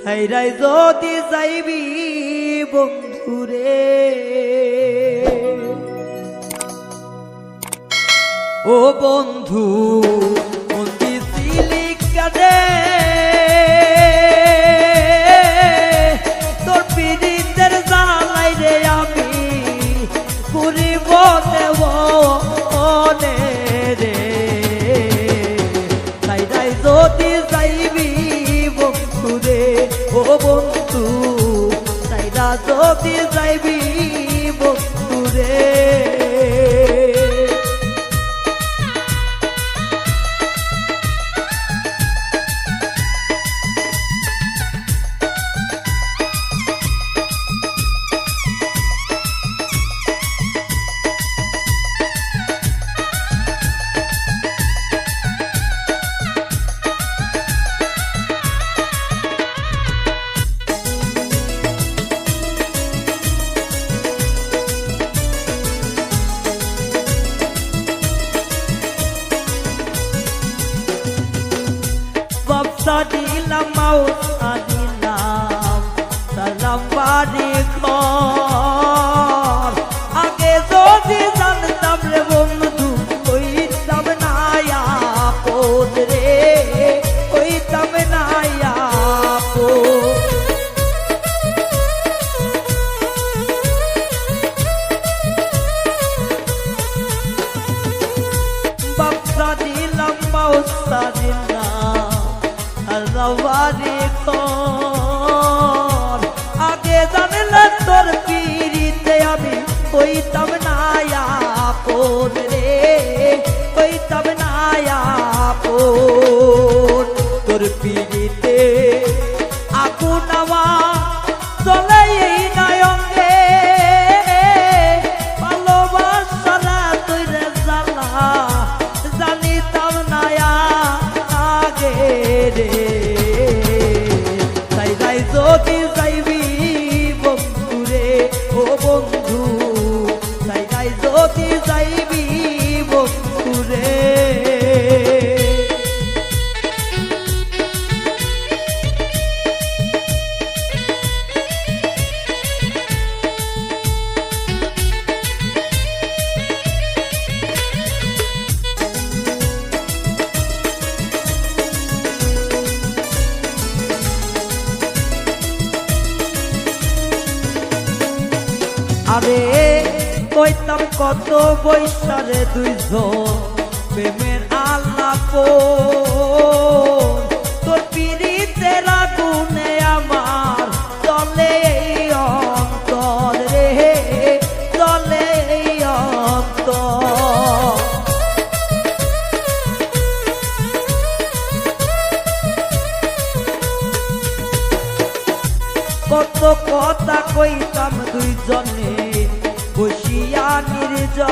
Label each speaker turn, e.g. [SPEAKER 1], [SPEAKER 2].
[SPEAKER 1] ছাইরাই যদি যাইবি বন্ধুরে ও বন্ধু মন দিছিলি কাঁদে তোর পীড়িতের জ্বালাই রে আমি ঘুরিব দেব রে ছাইরাই যদি যাইবি বন্ধুরে ও বন্ধু ছাইরা যদি যাইবি বন্ধুরে দিলাম দিলাম সালাম বাড়ি ঘর আগে যদি জানতাম রে বন্ধু কইতাম না আপদ রে কইতাম না আপদ বাপসা দিলাম মাউসা দিলাম বাড়ি ঘর আগে জানলে তোর পিড়িতে আমি কইতাম না আপন রে কইতাম না আপন তোর পিড়িতে আগুন আমার চলে এই নয়ঙ্গে ভালোবাসারা তৈরে জ্বালা জানিতাম না আগে রে যদি যাইবি বন্ধুরে ও বন্ধু ছাইরাই যদি যাইবি বন্ধুরে আরে কইতাম কত বৈশারে দুইজন প্রেমের আলাপ তোর পীড়িতের আগুনে আমার চলে এই অন্তর রে চলে এই অন্তর কত কথা কইতাম দুইজনে বসিয়া নির্জন